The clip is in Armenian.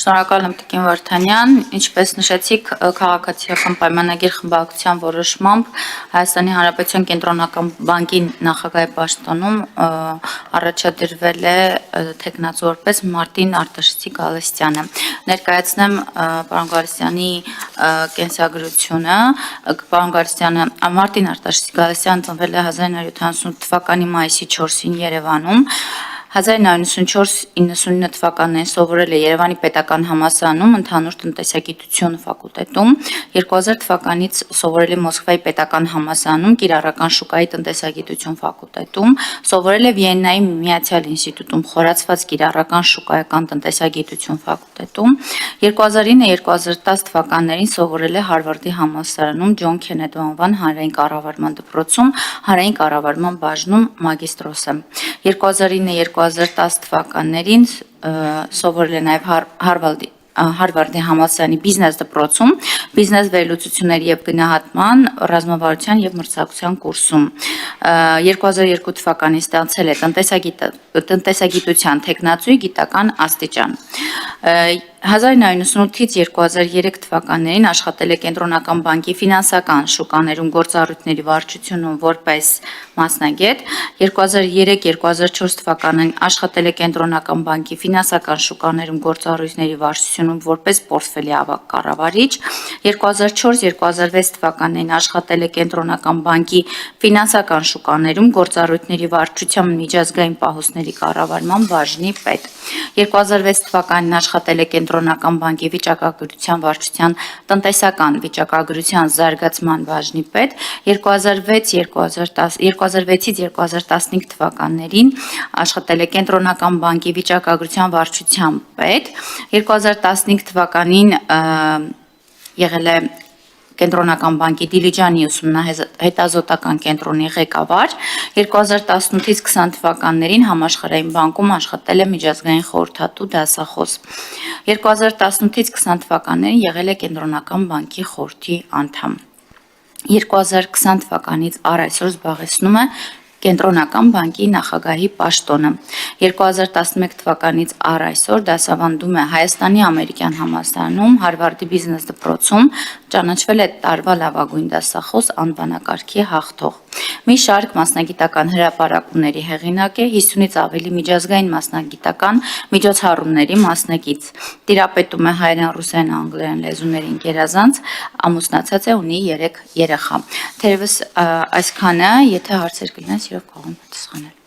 Շնորհակալ եմ Տիկին Վարդանյան, ինչպես նշեցիք, քաղաքացիական պայմանագիր խմբակցության որոշմամբ Հայաստանի Հանրապետության Կենտրոնական բանկի նախագահի պաշտոնում առաջադրվել է թեկնածու որպես Մարտին Արտաշեսի Գալստյանը։ Ներկայացնեմ պարոն Գալստյանի կենսագրությունը։ Պարոն Գալստյանը Մարտին Արտաշեսի Գալստյանը ծնվել է 1978 թվականի մայիսի 4-ին Երևանում։ 1994-99 թվականներին սովորել է Երևանի պետական համալսարանում ընդհանուր տնտեսագիտություն ֆակուլտետում, 2000 թվականից սովորել է Մոսկվայի պետական համալսարանում կիրառական շուկայի տնտեսագիտություն ֆակուլտետում, սովորել է Վիեննայի Միացյալ ինստիտուտում խորացված կիրառական շուկայական տնտեսագիտություն ֆակուլտետում, 2009-2010 թվականներին սովորել է Հարվարդի համալսարանում Ջոն Քենեդի անվան հանրային կառավարման դպրոցում հանրային կառավարման բաժնում մագիստրոս է։ 2009-2010 թվականներին սովորել է նաև Հարվարդի համալսարանի բիզնես դպրոցում, բիզնես վերլուծությունների եւ գնահատման, ռազմավարության եւ մրցակցության կուրսում։ 2002 թվականին ստացել է տնտեսագիտության թեկնածուի գիտական աստիճան։ 1998-ից 2003 թվականներին աշխատել է Կենտրոնական բանկի ֆինանսական շուկաներում գործառույթների վարչությունում որպես մասնագետ, 2003-2004 թվականներին աշխատել է Կենտրոնական բանկի ֆինանսական շուկաներում գործառույթների վարչությունում որպես պորտֆելի ավագ կառավարիչ, 2004-2006 թվականներին աշխատել է Կենտրոնական բանկի ֆինանսական շուկաներում գործառույթների վարչության միջազգային պահոստների կառավարման բաժնի պետ, 2006 թվականին աշխատել է Կենտրոնական բանկի վիճակագրության վարչության տնտեսական վիճակագրության զարգացման բաժնի պետ, 2006-ից 2015 թվականներին աշխատել է Կենտրոնական բանկի վիճակագրության վարչության պետ, 2015 թվականին եղել է Կենտրոնական բանկի Դիլիջանի ուսումնահետազոտական կենտրոնի ղեկավար, 2018-ից 20 թվականներին համաշխարհային բանկում աշխատել է միջազգային խորհրդատու դասախոս, 2018-ից 20 թվականներին եղել է Կենտրոնական բանկի խորհրդի անդամ, 2020 թվականից առ այսօր զբաղեցնում է Կենտրոնական բանկի նախագահի պաշտոնը, 2011 թվականից առ այսօր դասավանդում է Հայաստանի ամերիկյան համալսարանում Հարվարդի բիզնես դպրոցում, ճանաչվել է տարվա լավագույն դասախոս անվանակարգի հաղթող։ Մի շարք մասնագիտական հրապարակումների հեղինակ է, 50-ից ավելի միջազգային մասնագիտական միջոցառումների մասնակից։ Տիրապետում է հայերեն, ռուսերեն, անգլերեն լեզուներին գերազանց, ամուսնացած է, ունի 3 երեխա։ Թերևս այսքանը, եթե հարցեր կլինեն, սիրով կարող եմ պատասխանել։